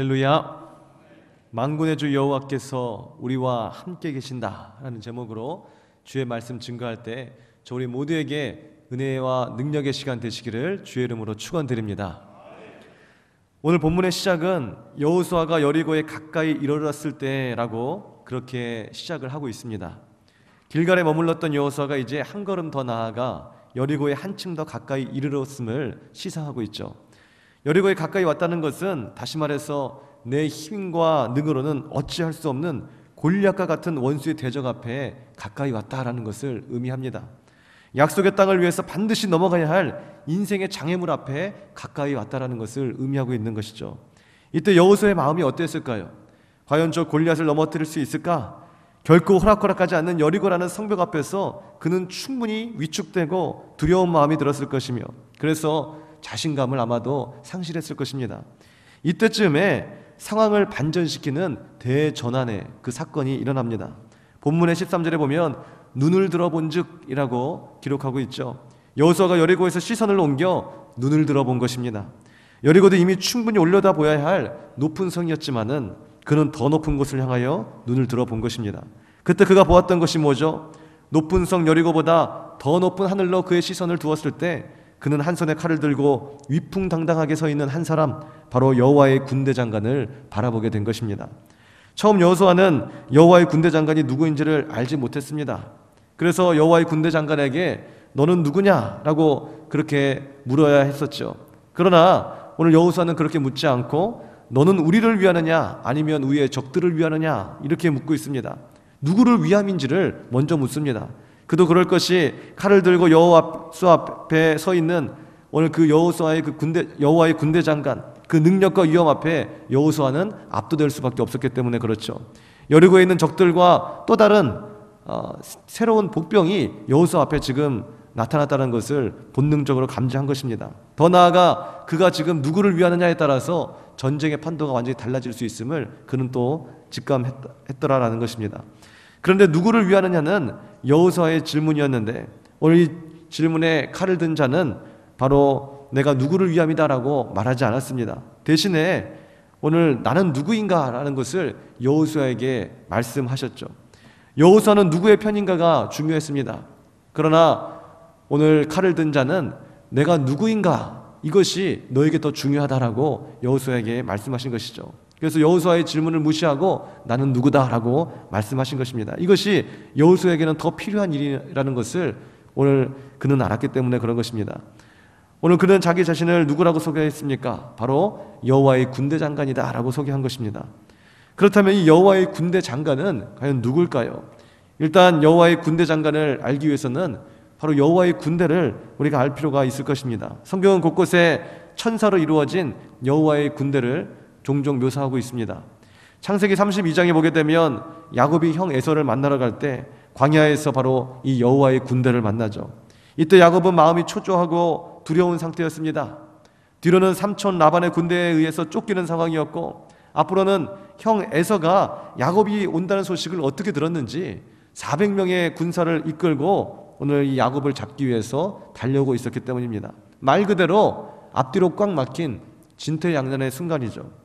할렐루야. 만군의 주 여호와께서 우리와 함께 계신다 라는 제목으로 주의 말씀 증거할 때 저 우리 모두에게 은혜와 능력의 시간 되시기를 주의 이름으로 축원드립니다. 오늘 본문의 시작은 여호수아가 여리고에 가까이 이르렀을 때라고 그렇게 시작을 하고 있습니다. 길갈에 머물렀던 여호수아가 이제 한 걸음 더 나아가 여리고에 한층 더 가까이 이르렀음을 시사하고 있죠. 여리고에 가까이 왔다는 것은 다시 말해서 내 힘과 능으로는 어찌할 수 없는 골리앗과 같은 원수의 대적 앞에 가까이 왔다라는 것을 의미합니다. 약속의 땅을 위해서 반드시 넘어가야 할 인생의 장애물 앞에 가까이 왔다라는 것을 의미하고 있는 것이죠. 이때 여호수아의 마음이 어땠을까요? 과연 저 골리앗을 넘어뜨릴 수 있을까? 결코 호락호락하지 않는 여리고라는 성벽 앞에서 그는 충분히 위축되고 두려운 마음이 들었을 것이며 그래서 자신감을 아마도 상실했을 것입니다. 이때쯤에 상황을 반전시키는 대전환의 그 사건이 일어납니다. 본문의 13절에 보면 눈을 들어본 즉이라고 기록하고 있죠. 여호수아가 여리고에서 시선을 옮겨 눈을 들어본 것입니다. 여리고도 이미 충분히 올려다 보아야 할 높은 성이었지만은 그는 더 높은 곳을 향하여 눈을 들어본 것입니다. 그때 그가 보았던 것이 뭐죠? 높은 성 여리고보다 더 높은 하늘로 그의 시선을 두었을 때 그는 한 손에 칼을 들고 위풍당당하게 서 있는 한 사람, 바로 여호와의 군대 장관을 바라보게 된 것입니다. 처음 여호수아는 여호와의 군대 장관이 누구인지를 알지 못했습니다. 그래서 여호와의 군대 장관에게 너는 누구냐라고 그렇게 물어야 했었죠. 그러나 오늘 여호수아는 그렇게 묻지 않고 너는 우리를 위하느냐 아니면 우리의 적들을 위하느냐 이렇게 묻고 있습니다. 누구를 위함인지를 먼저 묻습니다. 그도 그럴 것이 칼을 들고 여호수 앞에 서 있는 오늘 그 여호와의 군대 장관, 그 능력과 위험 앞에 여호수아는 압도될 수밖에 없었기 때문에 그렇죠. 여리고에 있는 적들과 또 다른 새로운 복병이 여호수아 앞에 지금 나타났다는 것을 본능적으로 감지한 것입니다. 더 나아가 그가 지금 누구를 위하느냐에 따라서 전쟁의 판도가 완전히 달라질 수 있음을 그는 또 직감했더라라는 것입니다. 그런데 누구를 위하느냐는 여호수아의 질문이었는데 오늘 이 질문에 칼을 든 자는 바로 내가 누구를 위함이다라고 말하지 않았습니다. 대신에 오늘 나는 누구인가라는 것을 여호수아에게 말씀하셨죠. 여호수아는 누구의 편인가가 중요했습니다. 그러나 오늘 칼을 든 자는 내가 누구인가 이것이 너에게 더 중요하다라고 여호수아에게 말씀하신 것이죠. 그래서 여호수아의 질문을 무시하고 나는 누구다라고 말씀하신 것입니다. 이것이 여호수아에게는 더 필요한 일이라는 것을 오늘 그는 알았기 때문에 그런 것입니다. 오늘 그는 자기 자신을 누구라고 소개했습니까? 바로 여호와의 군대 장관이다라고 소개한 것입니다. 그렇다면 이 여호와의 군대 장관은 과연 누굴까요? 일단 여호와의 군대 장관을 알기 위해서는 바로 여호와의 군대를 우리가 알 필요가 있을 것입니다. 성경은 곳곳에 천사로 이루어진 여호와의 군대를 종종 묘사하고 있습니다. 창세기 32장에 보게 되면 야곱이 형 에서를 만나러 갈 때 광야에서 바로 이 여호와의 군대를 만나죠. 이때 야곱은 마음이 초조하고 두려운 상태였습니다. 뒤로는 삼촌 라반의 군대에 의해서 쫓기는 상황이었고 앞으로는 형 에서가 야곱이 온다는 소식을 어떻게 들었는지 400명의 군사를 이끌고 오늘 이 야곱을 잡기 위해서 달려오고 있었기 때문입니다. 말 그대로 앞뒤로 꽉 막힌 진퇴양난의 순간이죠.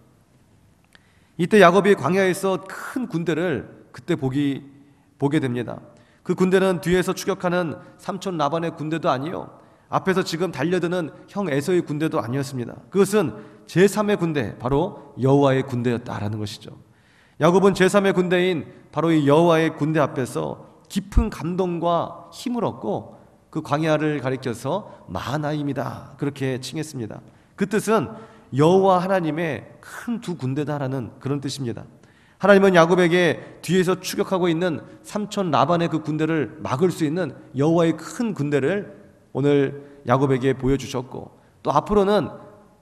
이때 야곱이 광야에서 큰 군대를 그때 보게 됩니다. 그 군대는 뒤에서 추격하는 삼촌 라반의 군대도 아니요, 앞에서 지금 달려드는 형 에서의 군대도 아니었습니다. 그것은 제3의 군대, 바로 여호와의 군대였다라는 것이죠. 야곱은 제3의 군대인 바로 이 여호와의 군대 앞에서 깊은 감동과 힘을 얻고 그 광야를 가리켜서 마하나임이다 그렇게 칭했습니다. 그 뜻은 여호와 하나님의 큰 두 군대다라는 그런 뜻입니다. 하나님은 야곱에게 뒤에서 추격하고 있는 삼촌 라반의 그 군대를 막을 수 있는 여호와의 큰 군대를 오늘 야곱에게 보여주셨고 또 앞으로는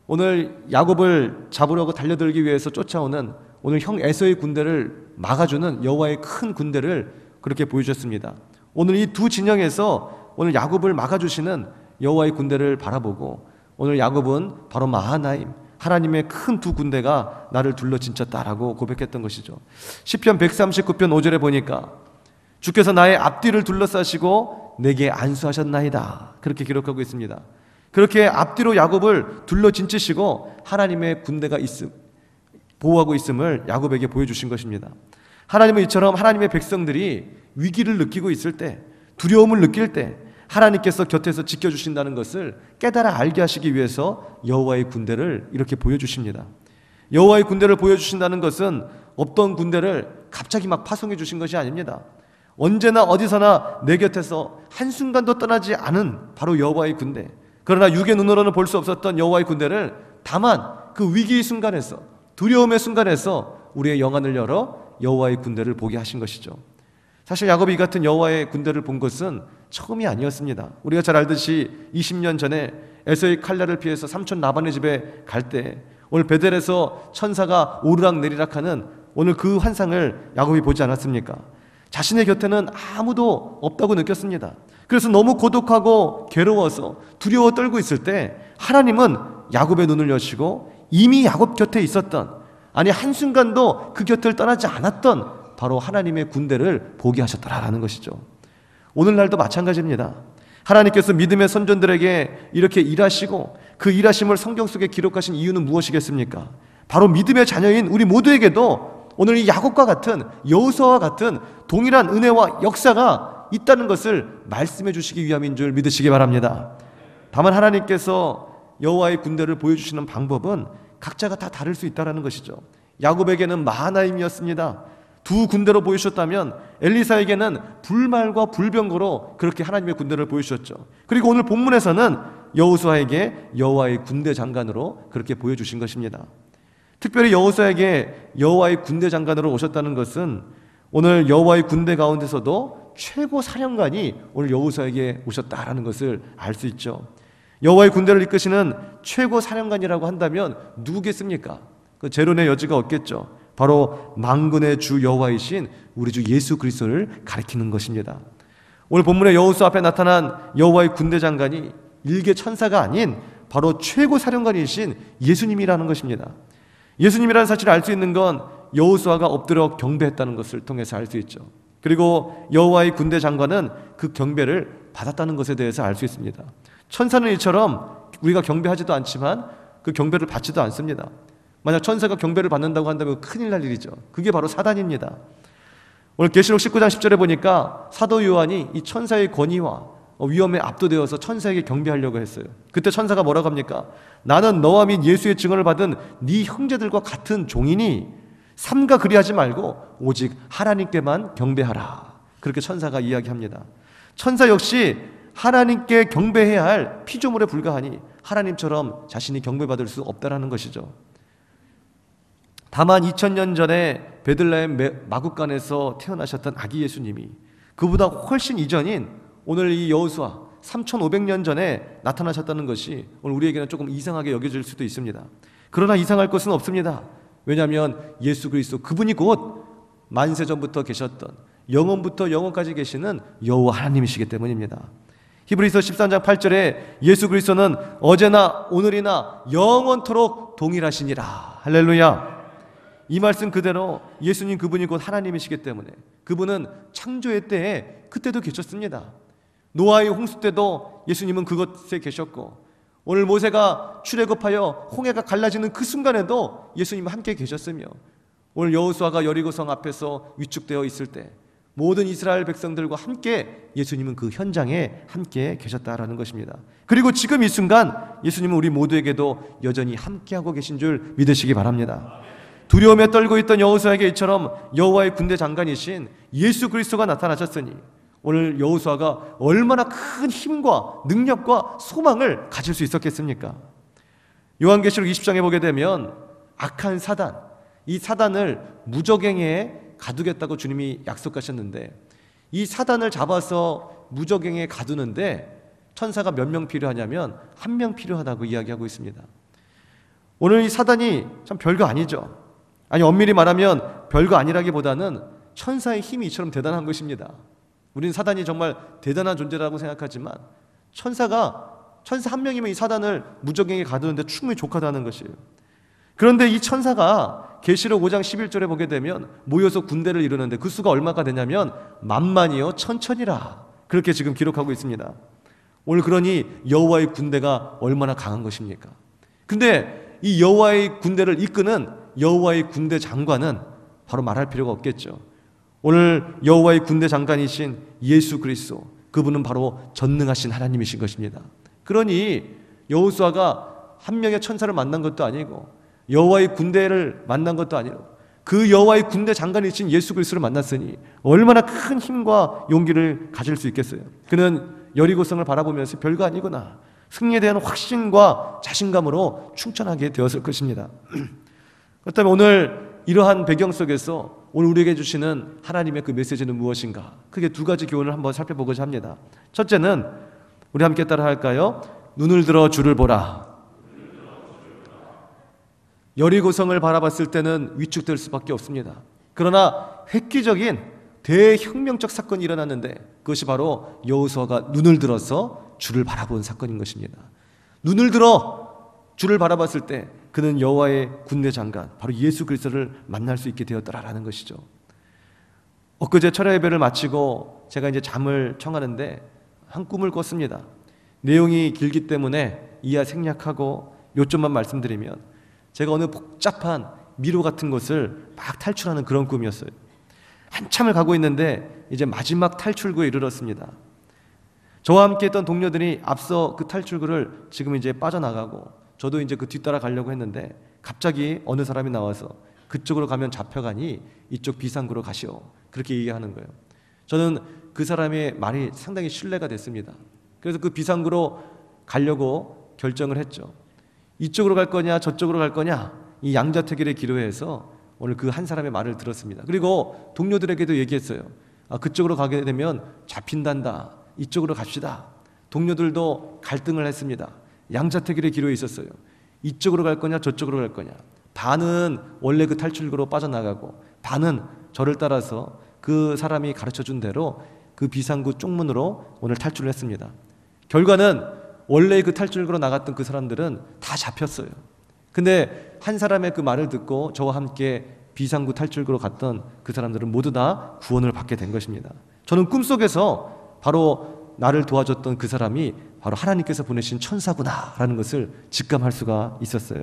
오늘 야곱을 잡으려고 달려들기 위해서 쫓아오는 오늘 형 에서의 군대를 막아주는 여호와의 큰 군대를 그렇게 보여주셨습니다. 오늘 이 두 진영에서 오늘 야곱을 막아주시는 여호와의 군대를 바라보고 오늘 야곱은 바로 마하나임, 하나님의 큰 두 군대가 나를 둘러진쳤다라고 고백했던 것이죠. 시편 139편 5절에 보니까 주께서 나의 앞뒤를 둘러싸시고 내게 안수하셨나이다 그렇게 기록하고 있습니다. 그렇게 앞뒤로 야곱을 둘러진치시고 하나님의 군대가 보호하고 있음을 야곱에게 보여주신 것입니다. 하나님은 이처럼 하나님의 백성들이 위기를 느끼고 있을 때, 두려움을 느낄 때 하나님께서 곁에서 지켜주신다는 것을 깨달아 알게 하시기 위해서 여호와의 군대를 이렇게 보여주십니다. 여호와의 군대를 보여주신다는 것은 없던 군대를 갑자기 막 파송해 주신 것이 아닙니다. 언제나 어디서나 내 곁에서 한순간도 떠나지 않은 바로 여호와의 군대, 그러나 육의 눈으로는 볼 수 없었던 여호와의 군대를 다만 그 위기의 순간에서, 두려움의 순간에서 우리의 영안을 열어 여호와의 군대를 보게 하신 것이죠. 사실 야곱이 이 같은 여호와의 군대를 본 것은 처음이 아니었습니다. 우리가 잘 알듯이 20년 전에 에서의 칼날을 피해서 삼촌 라반의 집에 갈 때 오늘 베델에서 천사가 오르락 내리락 하는 오늘 그 환상을 야곱이 보지 않았습니까? 자신의 곁에는 아무도 없다고 느꼈습니다. 그래서 너무 고독하고 괴로워서 두려워 떨고 있을 때 하나님은 야곱의 눈을 여시고 이미 야곱 곁에 있었던, 아니 한순간도 그 곁을 떠나지 않았던 바로 하나님의 군대를 보게 하셨더라라는 것이죠. 오늘날도 마찬가지입니다. 하나님께서 믿음의 선전들에게 이렇게 일하시고 그 일하심을 성경 속에 기록하신 이유는 무엇이겠습니까? 바로 믿음의 자녀인 우리 모두에게도 오늘 이 야곱과 같은, 여호수아와 같은 동일한 은혜와 역사가 있다는 것을 말씀해 주시기 위함인 줄 믿으시기 바랍니다. 다만 하나님께서 여호와의 군대를 보여주시는 방법은 각자가 다 다를 수 있다는 것이죠. 야곱에게는 마하나임이었습니다. 두 군대로 보이셨다면 엘리사에게는 불말과 불병거로 그렇게 하나님의 군대를 보여주셨죠. 그리고 오늘 본문에서는 여호수아에게 여호와의 군대 장관으로 그렇게 보여주신 것입니다. 특별히 여호수아에게 여호와의 군대 장관으로 오셨다는 것은 오늘 여호와의 군대 가운데서도 최고 사령관이 오늘 여호수아에게 오셨다라는 것을 알 수 있죠. 여호와의 군대를 이끄시는 최고 사령관이라고 한다면 누구겠습니까? 그 제론의 여지가 없겠죠. 바로 만군의 주 여호와이신 우리 주 예수 그리스도를 가리키는 것입니다. 오늘 본문의 여호수아 앞에 나타난 여호와의 군대 장관이 일개 천사가 아닌 바로 최고 사령관이신 예수님이라는 것입니다. 예수님이라는 사실을 알 수 있는 건 여호수아가 엎드려 경배했다는 것을 통해서 알 수 있죠. 그리고 여호와의 군대 장관은 그 경배를 받았다는 것에 대해서 알 수 있습니다. 천사는 이처럼 우리가 경배하지도 않지만 그 경배를 받지도 않습니다. 만약 천사가 경배를 받는다고 한다면 큰일 날 일이죠. 그게 바로 사단입니다. 오늘 계시록 19장 10절에 보니까 사도 요한이 이 천사의 권위와 위험에 압도되어서 천사에게 경배하려고 했어요. 그때 천사가 뭐라고 합니까? 나는 너와 및 예수의 증언을 받은 네 형제들과 같은 종이니 삼가 그리하지 말고 오직 하나님께만 경배하라. 그렇게 천사가 이야기합니다. 천사 역시 하나님께 경배해야 할 피조물에 불과하니 하나님처럼 자신이 경배받을 수 없다라는 것이죠. 다만 2000년 전에 베들레헴 마구간에서 태어나셨던 아기 예수님이 그보다 훨씬 이전인 오늘 이 여호수아 3500년 전에 나타나셨다는 것이 오늘 우리에게는 조금 이상하게 여겨질 수도 있습니다. 그러나 이상할 것은 없습니다. 왜냐하면 예수 그리스도 그분이 곧 만세전부터 계셨던, 영원부터 영원까지 계시는 여호와 하나님이시기 때문입니다. 히브리서 13장 8절에 예수 그리스도는 어제나 오늘이나 영원토록 동일하시니라. 할렐루야. 이 말씀 그대로 예수님 그분이 곧 하나님이시기 때문에 그분은 창조의 때에 그때도 계셨습니다. 노아의 홍수 때도 예수님은 그곳에 계셨고 오늘 모세가 출애굽하여 홍해가 갈라지는 그 순간에도 예수님은 함께 계셨으며 오늘 여호수아가 여리고성 앞에서 위축되어 있을 때 모든 이스라엘 백성들과 함께 예수님은 그 현장에 함께 계셨다라는 것입니다. 그리고 지금 이 순간 예수님은 우리 모두에게도 여전히 함께하고 계신 줄 믿으시기 바랍니다. 두려움에 떨고 있던 여호수아에게 이처럼 여호와의 군대 장관이신 예수 그리스도가 나타나셨으니 오늘 여호수아가 얼마나 큰 힘과 능력과 소망을 가질 수 있었겠습니까? 요한계시록 20장에 보게 되면 악한 사단, 이 사단을 무저갱에 가두겠다고 주님이 약속하셨는데 이 사단을 잡아서 무저갱에 가두는데 천사가 몇 명 필요하냐면 1명 필요하다고 이야기하고 있습니다. 오늘 이 사단이 참 별거 아니죠. 아니 엄밀히 말하면 별거 아니라기보다는 천사의 힘이 이처럼 대단한 것입니다. 우리는 사단이 정말 대단한 존재라고 생각하지만 천사 1명이면 이 사단을 무저갱에 가두는데 충분히 족하다는 것이에요. 그런데 이 천사가 계시록 5장 11절에 보게 되면 모여서 군대를 이루는데 그 수가 얼마가 되냐면 만만이요 천천이라 그렇게 지금 기록하고 있습니다. 오늘 그러니 여호와의 군대가 얼마나 강한 것입니까? 근데 이 여호와의 군대를 이끄는 여호와의 군대 장관은 바로 말할 필요가 없겠죠. 오늘 여호와의 군대 장관이신 예수 그리스도, 그분은 바로 전능하신 하나님이신 것입니다. 그러니 여호수아가 한 명의 천사를 만난 것도 아니고 여호와의 군대를 만난 것도 아니고 그 여호와의 군대 장관이신 예수 그리스도를 만났으니 얼마나 큰 힘과 용기를 가질 수 있겠어요. 그는 여리고성을 바라보면서 별거 아니구나, 승리에 대한 확신과 자신감으로 충천하게 되었을 것입니다. 그렇다면 오늘 이러한 배경 속에서 오늘 우리에게 주시는 하나님의 그 메시지는 무엇인가? 크게 두 가지 교훈을 한번 살펴보고자 합니다. 첫째는 우리 함께 따라 할까요? 눈을 들어 주를 보라. 여리고성을 바라봤을 때는 위축될 수밖에 없습니다. 그러나 획기적인 대혁명적 사건이 일어났는데 그것이 바로 여호수아가 눈을 들어서 주를 바라본 사건인 것입니다. 눈을 들어 주를 바라봤을 때 그는 여호와의 군대 장관, 바로 예수 그리스도를 만날 수 있게 되었더라라는 것이죠. 엊그제 철야 예배를 마치고 제가 이제 잠을 청하는데 한 꿈을 꿨습니다. 내용이 길기 때문에 이하 생략하고 요점만 말씀드리면, 제가 어느 복잡한 미로 같은 곳을 막 탈출하는 그런 꿈이었어요. 한참을 가고 있는데 이제 마지막 탈출구에 이르렀습니다. 저와 함께 했던 동료들이 앞서 그 탈출구를 지금 이제 빠져나가고 저도 이제 그 뒤따라 가려고 했는데 갑자기 어느 사람이 나와서 그쪽으로 가면 잡혀가니 이쪽 비상구로 가시오, 그렇게 얘기하는 거예요. 저는 그 사람의 말이 상당히 신뢰가 됐습니다. 그래서 그 비상구로 가려고 결정을 했죠. 이쪽으로 갈 거냐 저쪽으로 갈 거냐, 이 양자택일의 기로에서 오늘 그 한 사람의 말을 들었습니다. 그리고 동료들에게도 얘기했어요. 그쪽으로 가게 되면 잡힌단다, 이쪽으로 갑시다. 동료들도 갈등을 했습니다. 양자택일의 기로에 있었어요. 이쪽으로 갈 거냐 저쪽으로 갈 거냐. 반은 원래 그 탈출구로 빠져나가고 반은 저를 따라서 그 사람이 가르쳐준 대로 그 비상구 쪽문으로 오늘 탈출을 했습니다. 결과는 원래 그 탈출구로 나갔던 그 사람들은 다 잡혔어요. 근데 한 사람의 그 말을 듣고 저와 함께 비상구 탈출구로 갔던 그 사람들은 모두 다 구원을 받게 된 것입니다. 저는 꿈속에서 바로 나를 도와줬던 그 사람이 바로 하나님께서 보내신 천사구나 라는 것을 직감할 수가 있었어요.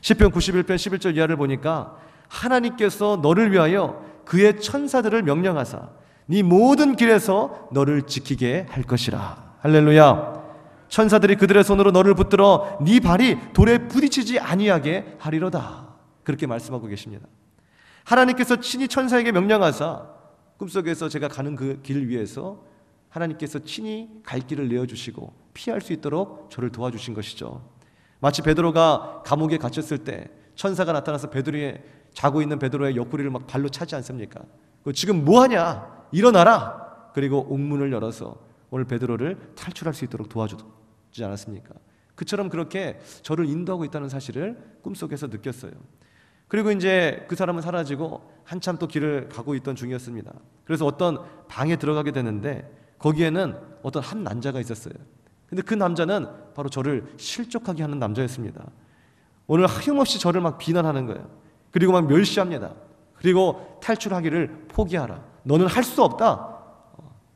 시편 91편 11절 이하를 보니까 하나님께서 너를 위하여 그의 천사들을 명령하사 네 모든 길에서 너를 지키게 할 것이라. 할렐루야. 천사들이 그들의 손으로 너를 붙들어 네 발이 돌에 부딪히지 아니하게 하리로다. 그렇게 말씀하고 계십니다. 하나님께서 친히 천사에게 명령하사 꿈속에서 제가 가는 그 길 위에서 하나님께서 친히 갈 길을 내어주시고 피할 수 있도록 저를 도와주신 것이죠. 마치 베드로가 감옥에 갇혔을 때 천사가 나타나서 베드로의 자고 있는 베드로의 옆구리를 막 발로 차지 않습니까? 지금 뭐하냐? 일어나라. 그리고 옥문을 열어서 오늘 베드로를 탈출할 수 있도록 도와주지 않았습니까? 그처럼 그렇게 저를 인도하고 있다는 사실을 꿈속에서 느꼈어요. 그리고 이제 그 사람은 사라지고 한참 또 길을 가고 있던 중이었습니다. 그래서 어떤 방에 들어가게 되는데 거기에는 어떤 한 남자가 있었어요. 근데 그 남자는 바로 저를 실족하게 하는 남자였습니다. 오늘 하염없이 저를 막 비난하는 거예요. 그리고 막 멸시합니다. 그리고 탈출하기를 포기하라. 너는 할 수 없다.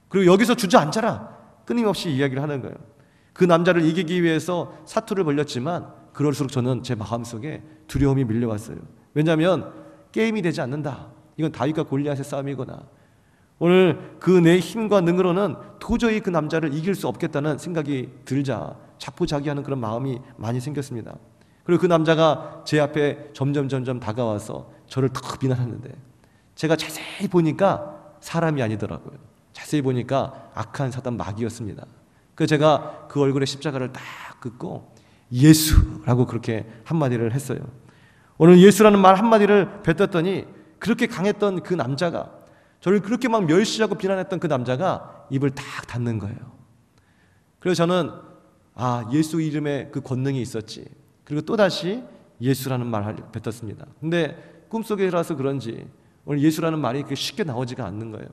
그리고 여기서 주저앉아라. 끊임없이 이야기를 하는 거예요. 그 남자를 이기기 위해서 사투를 벌였지만 그럴수록 저는 제 마음속에 두려움이 밀려왔어요. 왜냐하면 게임이 되지 않는다. 이건 다윗과 골리앗의 싸움이거나 오늘 그 내 힘과 능으로는 도저히 그 남자를 이길 수 없겠다는 생각이 들자 자포자기하는 그런 마음이 많이 생겼습니다. 그리고 그 남자가 제 앞에 점점 다가와서 저를 더 비난하는데 제가 자세히 보니까 사람이 아니더라고요. 자세히 보니까 악한 사단 마귀였습니다. 그래서 제가 그 얼굴에 십자가를 딱 긋고 예수라고 그렇게 한마디를 했어요. 오늘 예수라는 말 한마디를 뱉었더니 그렇게 강했던 그 남자가, 저를 그렇게 막 멸시하고 비난했던 그 남자가 입을 딱 닫는 거예요. 그래서 저는 예수 이름에 그 권능이 있었지. 그리고 또다시 예수라는 말을 뱉었습니다. 근데 꿈속에라서 그런지 오늘 예수라는 말이 그렇게 쉽게 나오지가 않는 거예요.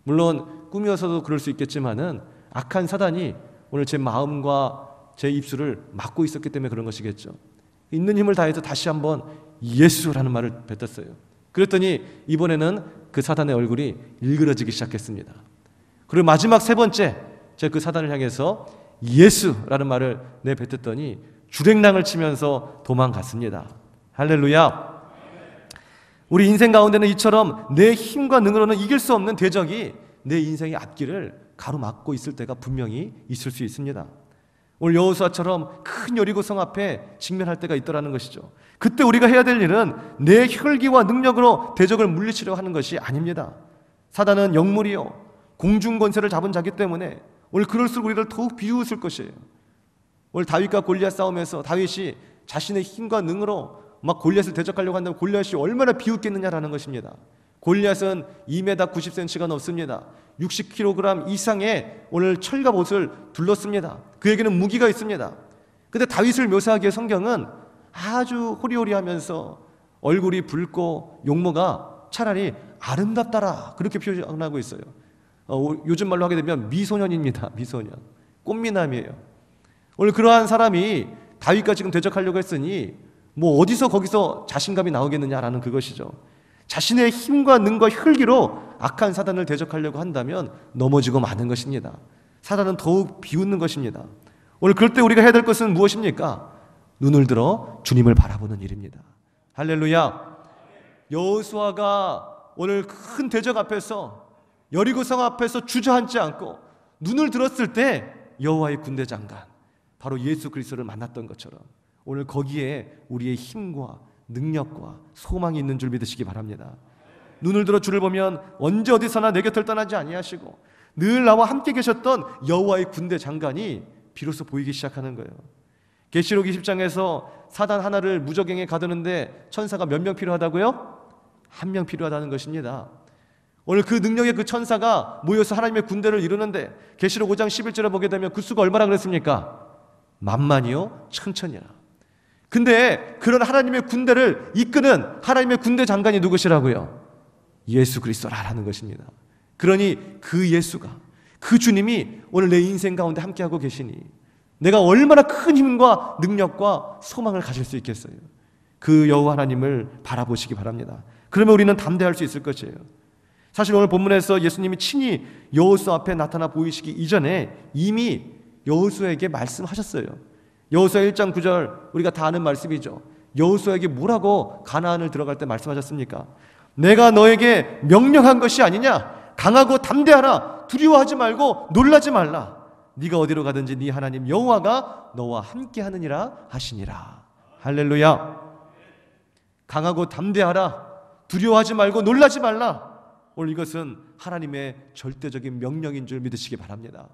물론 꿈이어서도 그럴 수 있겠지만은 악한 사단이 오늘 제 마음과 제 입술을 막고 있었기 때문에 그런 것이겠죠. 있는 힘을 다해서 다시 한번 예수라는 말을 뱉었어요. 그랬더니 이번에는 그 사단의 얼굴이 일그러지기 시작했습니다. 그리고 마지막 세 번째 제가 그 사단을 향해서 예수라는 말을 내뱉었더니 주랭랑을 치면서 도망갔습니다. 할렐루야. 우리 인생 가운데는 이처럼 내 힘과 능으로는 이길 수 없는 대적이 내 인생의 앞길을 가로막고 있을 때가 분명히 있을 수 있습니다. 오늘 여호수아처럼 큰 여리고 성 앞에 직면할 때가 있더라는 것이죠. 그때 우리가 해야 될 일은 내 혈기와 능력으로 대적을 물리치려 하는 것이 아닙니다. 사단은 영물이요 공중 권세를 잡은 자기 때문에 오늘 그럴수록 우리를 더욱 비웃을 것이에요. 오늘 다윗과 골리앗 싸움에서 다윗이 자신의 힘과 능으로 막 골리앗을 대적하려고 한다면 골리앗이 얼마나 비웃겠느냐라는 것입니다. 골리앗은 2m 90cm가 넘습니다. 60kg 이상의 오늘 철갑 옷을 둘렀습니다. 그에게는 무기가 있습니다. 근데 다윗을 묘사하기에 성경은 아주 호리호리하면서 얼굴이 붉고 용모가 차라리 아름답다라 그렇게 표현하고 있어요. 요즘 말로 하게 되면 미소년입니다. 미소년, 꽃미남이에요. 오늘 그러한 사람이 다윗과 지금 대적하려고 했으니 뭐 어디서 거기서 자신감이 나오겠느냐라는 그것이죠. 자신의 힘과 능과 혈기로 악한 사단을 대적하려고 한다면 넘어지고 마는 것입니다. 사단은 더욱 비웃는 것입니다. 오늘 그럴 때 우리가 해야 될 것은 무엇입니까? 눈을 들어 주님을 바라보는 일입니다. 할렐루야. 여호수아가 오늘 큰 대적 앞에서 여리고성 앞에서 주저앉지 않고 눈을 들었을 때 여호와의 군대 장관 바로 예수 그리스도를 만났던 것처럼 오늘 거기에 우리의 힘과 능력과 소망이 있는 줄 믿으시기 바랍니다. 눈을 들어 주를 보면 언제 어디서나 내 곁을 떠나지 아니하시고 늘 나와 함께 계셨던 여호와의 군대 장관이 비로소 보이기 시작하는 거예요. 계시록 20장에서 사단 하나를 무저갱에 가두는데 천사가 몇 명 필요하다고요? 1명 필요하다는 것입니다. 오늘 그 능력의 그 천사가 모여서 하나님의 군대를 이루는데 계시록 5장 11절에 보게 되면 그 수가 얼마나 그랬습니까? 만만이요 천천이라. 근데 그런 하나님의 군대를 이끄는 하나님의 군대 장관이 누구시라고요? 예수 그리스도라는 것입니다. 그러니 그 예수가, 그 주님이 오늘 내 인생 가운데 함께하고 계시니 내가 얼마나 큰 힘과 능력과 소망을 가질 수 있겠어요. 그 여호와 하나님을 바라보시기 바랍니다. 그러면 우리는 담대할 수 있을 것이에요. 사실 오늘 본문에서 예수님이 친히 여호수아 앞에 나타나 보이시기 이전에 이미 여호수아에게 말씀하셨어요. 여호수아 1장 9절 우리가 다 아는 말씀이죠. 여호수아에게 뭐라고 가나안을 들어갈 때 말씀하셨습니까? 내가 너에게 명령한 것이 아니냐? 강하고 담대하라. 두려워하지 말고 놀라지 말라. 네가 어디로 가든지 네 하나님 여호와가 너와 함께 하느니라 하시니라. 할렐루야. 강하고 담대하라. 두려워하지 말고 놀라지 말라. 오늘 이것은 하나님의 절대적인 명령인 줄 믿으시기 바랍니다.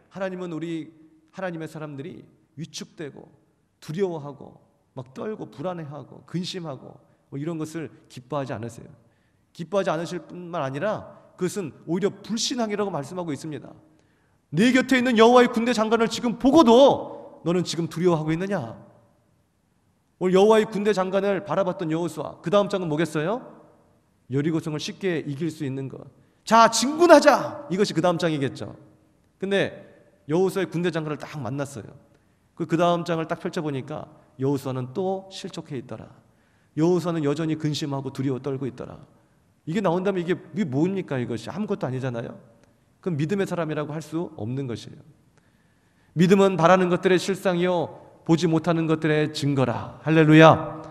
하나님은 우리 하나님의 사람들이 위축되고 두려워하고 막 떨고 불안해하고 근심하고 뭐 이런 것을 기뻐하지 않으세요. 기뻐하지 않으실 뿐만 아니라 그것은 오히려 불신앙이라고 말씀하고 있습니다. 내 곁에 있는 여호와의 군대 장관을 지금 보고도 너는 지금 두려워하고 있느냐? 오늘 여호와의 군대 장관을 바라봤던 여호수아, 그 다음 장은 뭐겠어요? 여리고성을 쉽게 이길 수 있는 것. 자, 진군하자! 이것이 그 다음 장이겠죠. 근데 여호수아의 군대 장관을 딱 만났어요. 그 다음 장을 딱 펼쳐보니까 여호수아는 또 실족해 있더라. 여호수아는 여전히 근심하고 두려워 떨고 있더라. 이게 나온다면 이게 뭡니까? 이것이 아무것도 아니잖아요. 그럼 믿음의 사람이라고 할 수 없는 것이에요. 믿음은 바라는 것들의 실상이요 보지 못하는 것들의 증거라. 할렐루야.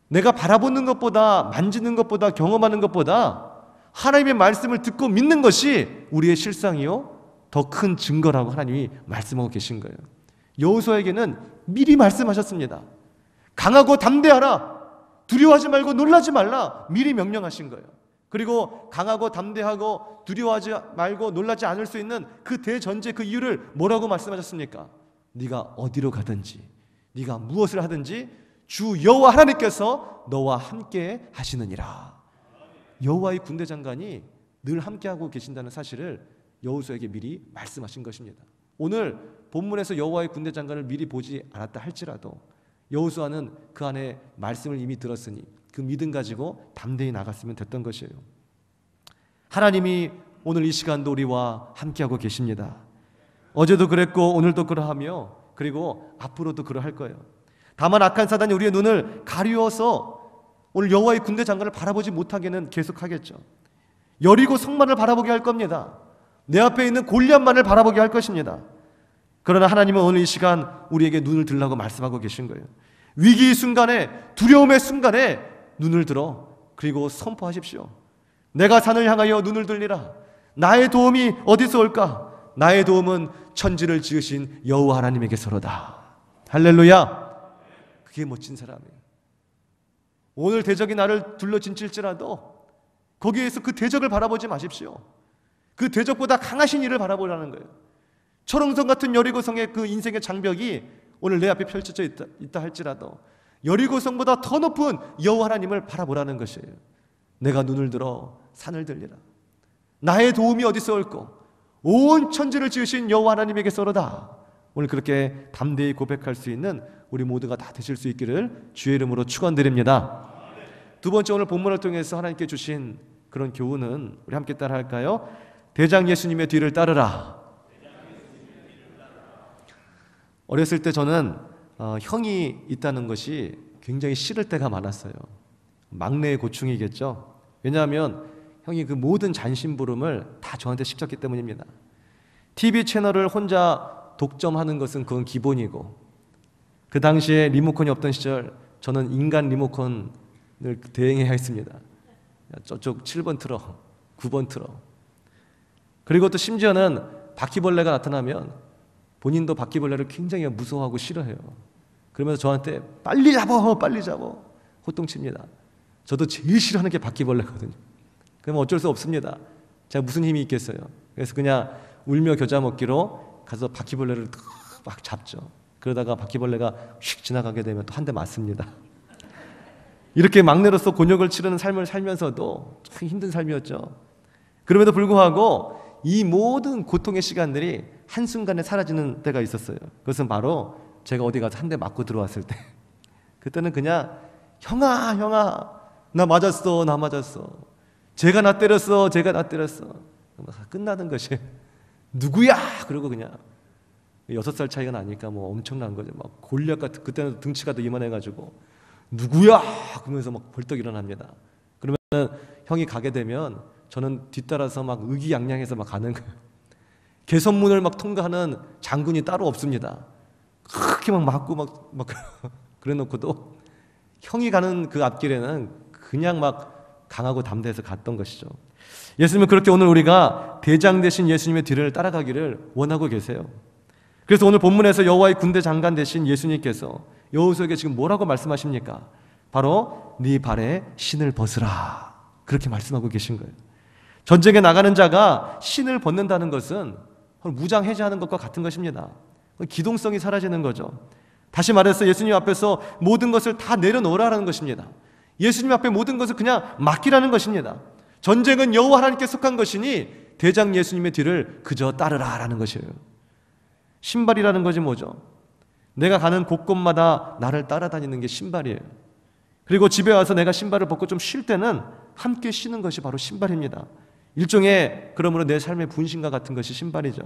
내가 바라보는 것보다 만지는 것보다 경험하는 것보다 하나님의 말씀을 듣고 믿는 것이 우리의 실상이요 더 큰 증거라고 하나님이 말씀하고 계신 거예요. 여호수아에게는 미리 말씀하셨습니다. 강하고 담대하라. 두려워하지 말고 놀라지 말라. 미리 명령하신 거예요. 그리고 강하고 담대하고 두려워하지 말고 놀라지 않을 수 있는 그 대전제 그 이유를 뭐라고 말씀하셨습니까? 네가 어디로 가든지 네가 무엇을 하든지 주 여호와 하나님께서 너와 함께 하시느니라. 여호와의 군대 장관이 늘 함께하고 계신다는 사실을 여호수아에게 미리 말씀하신 것입니다. 오늘 본문에서 여호와의 군대 장관을 미리 보지 않았다 할지라도 여호수아는 그 안에 말씀을 이미 들었으니 그 믿음 가지고 담대히 나갔으면 됐던 것이에요. 하나님이 오늘 이 시간도 우리와 함께하고 계십니다. 어제도 그랬고 오늘도 그러하며 그리고 앞으로도 그러할 거예요. 다만 악한 사단이 우리의 눈을 가리워서 오늘 여호와의 군대 장관을 바라보지 못하게는 계속하겠죠. 여리고 성만을 바라보게 할 겁니다. 내 앞에 있는 골리앗만을 바라보게 할 것입니다. 그러나 하나님은 오늘 이 시간 우리에게 눈을 들라고 말씀하고 계신 거예요. 위기의 순간에 두려움의 순간에 눈을 들어 그리고 선포하십시오. 내가 산을 향하여 눈을 들리라. 나의 도움이 어디서 올까? 나의 도움은 천지를 지으신 여호와 하나님에게서로다. 할렐루야. 그게 멋진 사람이에요. 오늘 대적이 나를 둘러진칠지라도 거기에서 그 대적을 바라보지 마십시오. 그 대적보다 강하신 이를 바라보라는 거예요. 초롱성 같은 여리고성의 그 인생의 장벽이 오늘 내 앞에 펼쳐져 있다 할지라도 여리고성보다 더 높은 여호와 하나님을 바라보라는 것이에요. 내가 눈을 들어 산을 들리라. 나의 도움이 어디서 올꼬? 온 천지를 지으신 여호와 하나님에게서로다. 오늘 그렇게 담대히 고백할 수 있는 우리 모두가 다 되실 수 있기를 주의 이름으로 축원드립니다. 두 번째, 오늘 본문을 통해서 하나님께 주신 그런 교훈은 우리 함께 따라 할까요? 대장 예수님의 뒤를 따르라. 어렸을 때 저는 형이 있다는 것이 굉장히 싫을 때가 많았어요. 막내의 고충이겠죠. 왜냐하면 형이 그 모든 잔심부름을 다 저한테 시켰기 때문입니다. TV 채널을 혼자 독점하는 것은 그건 기본이고, 그 당시에 리모컨이 없던 시절 저는 인간 리모컨을 대행해야 했습니다. 저쪽 7번 틀어, 9번 틀어. 그리고 또 심지어는 바퀴벌레가 나타나면 본인도 바퀴벌레를 굉장히 무서워하고 싫어해요. 그러면서 저한테 빨리 잡어, 빨리 잡어 호통칩니다. 저도 제일 싫어하는 게 바퀴벌레거든요. 그러면 어쩔 수 없습니다. 제가 무슨 힘이 있겠어요. 그래서 그냥 울며 겨자 먹기로 가서 바퀴벌레를 막 잡죠. 그러다가 바퀴벌레가 휙 지나가게 되면 또 한 대 맞습니다. 이렇게 막내로서 곤욕을 치르는 삶을 살면서도 참 힘든 삶이었죠. 그럼에도 불구하고 이 모든 고통의 시간들이 한순간에 사라지는 때가 있었어요. 그것은 바로 제가 어디 가서 한 대 맞고 들어왔을 때, 그때는 그냥 형아 나 맞았어, 나 맞았어, 제가 나 때렸어, 제가 나 때렸어, 끝나는 것이 누구야? 그러고 그냥 6살 차이가 나니까 뭐 엄청난 거죠. 막 골리앗 같은, 그때는 등치가 더 이만해가지고 누구야? 그러면서 막 벌떡 일어납니다. 그러면 형이 가게 되면 저는 뒤따라서 막 의기양양해서 막 가는 거예요. 개선문을 막 통과하는 장군이 따로 없습니다. 그렇게 막 맞고 막 그래놓고도 형이 가는 그 앞길에는 그냥 막 강하고 담대해서 갔던 것이죠. 예수님은 그렇게 오늘 우리가 대장 되신 예수님의 뒤를 따라가기를 원하고 계세요. 그래서 오늘 본문에서 여호와의 군대 장관 되신 예수님께서 여호수아에게 지금 뭐라고 말씀하십니까? 바로 네 발에 신을 벗으라, 그렇게 말씀하고 계신 거예요. 전쟁에 나가는 자가 신을 벗는다는 것은 무장 해제하는 것과 같은 것입니다. 기동성이 사라지는 거죠. 다시 말해서 예수님 앞에서 모든 것을 다 내려놓으라는 것입니다. 예수님 앞에 모든 것을 그냥 맡기라는 것입니다. 전쟁은 여호와 하나님께 속한 것이니 대장 예수님의 뒤를 그저 따르라라는 것이에요. 신발이라는 것이 뭐죠? 내가 가는 곳곳마다 나를 따라다니는 게 신발이에요. 그리고 집에 와서 내가 신발을 벗고 좀 쉴 때는 함께 쉬는 것이 바로 신발입니다. 일종의 그러므로 내 삶의 분신과 같은 것이 신발이죠.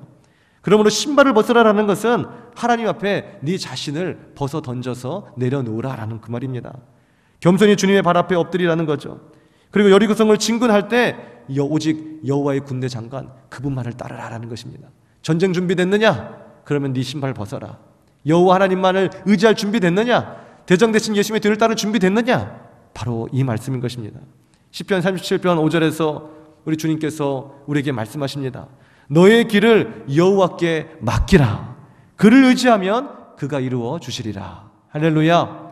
그러므로 신발을 벗으라라는 것은 하나님 앞에 네 자신을 벗어 던져서 내려놓으라라는 그 말입니다. 겸손히 주님의 발 앞에 엎드리라는 거죠. 그리고 여리고성을 진군할 때 오직 여호와의 군대 장관 그분만을 따르라라는 것입니다. 전쟁 준비됐느냐? 그러면 네 신발 벗어라. 여호와 하나님만을 의지할 준비됐느냐? 대장 되신 예수님의 뒤를 따를 준비됐느냐? 바로 이 말씀인 것입니다. 시편 37편 5절에서 우리 주님께서 우리에게 말씀하십니다. 너의 길을 여호와께 맡기라. 그를 의지하면 그가 이루어 주시리라. 할렐루야.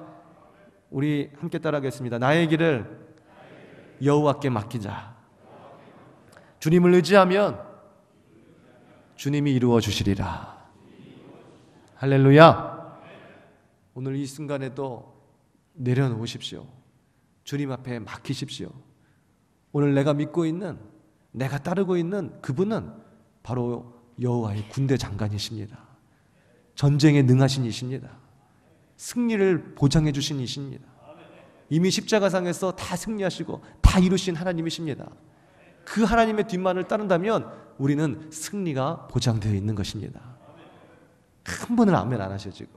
우리 함께 따라하겠습니다. 나의 길을 여호와께 맡기자. 주님을 의지하면 주님이 이루어 주시리라. 할렐루야. 오늘 이 순간에도 내려놓으십시오. 주님 앞에 맡기십시오. 오늘 내가 믿고 있는, 내가 따르고 있는 그분은 바로 여호와의 군대 장관이십니다. 전쟁에 능하신 이십니다. 승리를 보장해 주신 이십니다. 이미 십자가상에서 다 승리하시고 다 이루신 하나님이십니다. 그 하나님의 뒷만을 따른다면 우리는 승리가 보장되어 있는 것입니다. 한 번은 아멘 안 하셔 지금.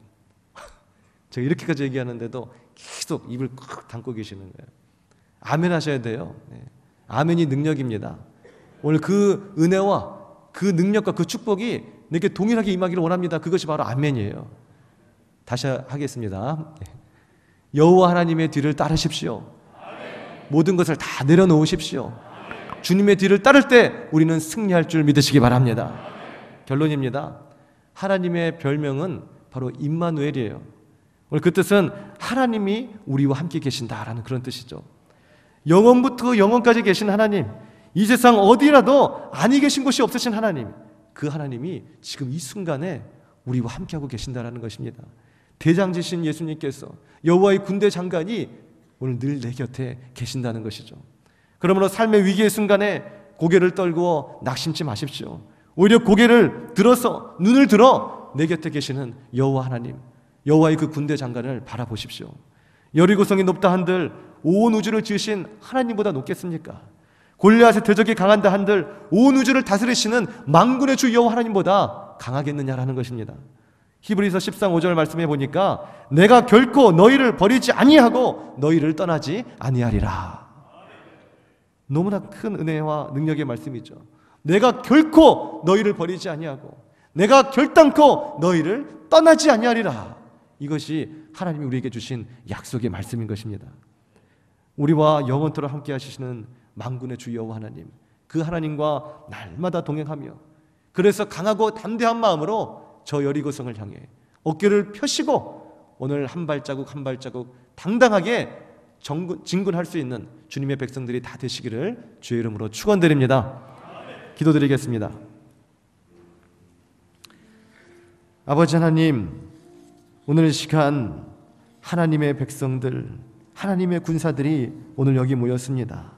제가 이렇게까지 얘기하는데도 계속 입을 꽉 담고 계시는 거예요. 아멘 하셔야 돼요. 네. 아멘이 능력입니다. 오늘 그 은혜와 그 능력과 그 축복이 내게 동일하게 임하기를 원합니다. 그것이 바로 아멘이에요. 다시 하겠습니다. 여호와 하나님의 뒤를 따르십시오. 모든 것을 다 내려놓으십시오. 주님의 뒤를 따를 때 우리는 승리할 줄 믿으시기 바랍니다. 결론입니다. 하나님의 별명은 바로 임마누엘이에요. 오늘 그 뜻은 하나님이 우리와 함께 계신다라는 그런 뜻이죠. 영원부터 영원까지 계신 하나님, 이 세상 어디라도 아니 계신 곳이 없으신 하나님, 그 하나님이 지금 이 순간에 우리와 함께하고 계신다라는 것입니다. 대장지신 예수님께서, 여호와의 군대 장관이 오늘 늘 내 곁에 계신다는 것이죠. 그러므로 삶의 위기의 순간에 고개를 떨고 낙심치 마십시오. 오히려 고개를 들어서, 눈을 들어 내 곁에 계시는 여호와 하나님, 여호와의 그 군대 장관을 바라보십시오. 여리고성이 높다 한들 온 우주를 지으신 하나님보다 높겠습니까? 골리앗의 대적이 강한다 한들 온 우주를 다스리시는 만군의 주 여호와 하나님보다 강하겠느냐라는 것입니다. 히브리서 10장 5절 말씀해 보니까 내가 결코 너희를 버리지 아니하고 너희를 떠나지 아니하리라. 너무나 큰 은혜와 능력의 말씀이죠. 내가 결코 너희를 버리지 아니하고 내가 결단코 너희를 떠나지 아니하리라. 이것이 하나님이 우리에게 주신 약속의 말씀인 것입니다. 우리와 영원토록 함께 하시는 만군의 주 여호와 하나님, 그 하나님과 날마다 동행하며, 그래서 강하고 담대한 마음으로 저 여리고성을 향해 어깨를 펴시고 오늘 한 발자국 한 발자국 당당하게 진군할 수 있는 주님의 백성들이 다 되시기를 주의 이름으로 축원드립니다. 기도드리겠습니다. 아버지 하나님, 오늘 시간 하나님의 백성들, 하나님의 군사들이 오늘 여기 모였습니다.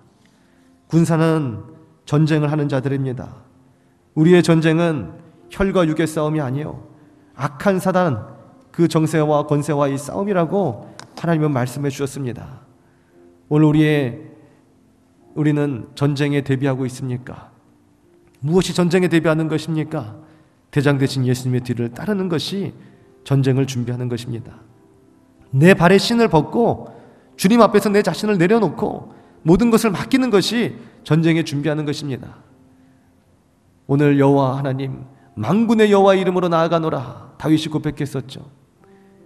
군사는 전쟁을 하는 자들입니다. 우리의 전쟁은 혈과 육의 싸움이 아니요 악한 사단 그 정세와 권세와의 싸움이라고 하나님은 말씀해 주셨습니다. 오늘 우리는 전쟁에 대비하고 있습니까? 무엇이 전쟁에 대비하는 것입니까? 대장 되신 예수님의 뒤를 따르는 것이 전쟁을 준비하는 것입니다. 내 발에 신을 벗고 주님 앞에서 내 자신을 내려놓고 모든 것을 맡기는 것이 전쟁에 준비하는 것입니다. 오늘 여호와 하나님, 만군의 여호와 이름으로 나아가노라 다윗이 고백했었죠.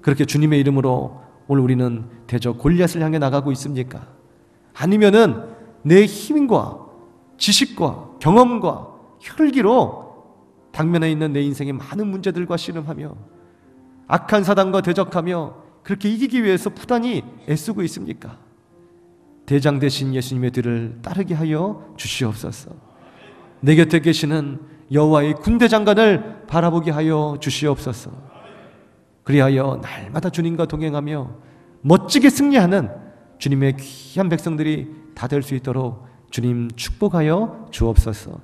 그렇게 주님의 이름으로 오늘 우리는 대적 골리앗을 향해 나가고 있습니까? 아니면은 내 힘과 지식과 경험과 혈기로 당면에 있는 내 인생의 많은 문제들과 씨름하며 악한 사단과 대적하며 그렇게 이기기 위해서 부단히 애쓰고 있습니까? 대장 되신 예수님의 뒤를 따르게 하여 주시옵소서. 내 곁에 계시는 여호와의 군대 장관을 바라보게 하여 주시옵소서. 그리하여 날마다 주님과 동행하며 멋지게 승리하는 주님의 귀한 백성들이 다 될 수 있도록 주님 축복하여 주옵소서.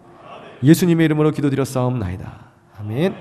예수님의 이름으로 기도드렸사옵나이다. 아멘.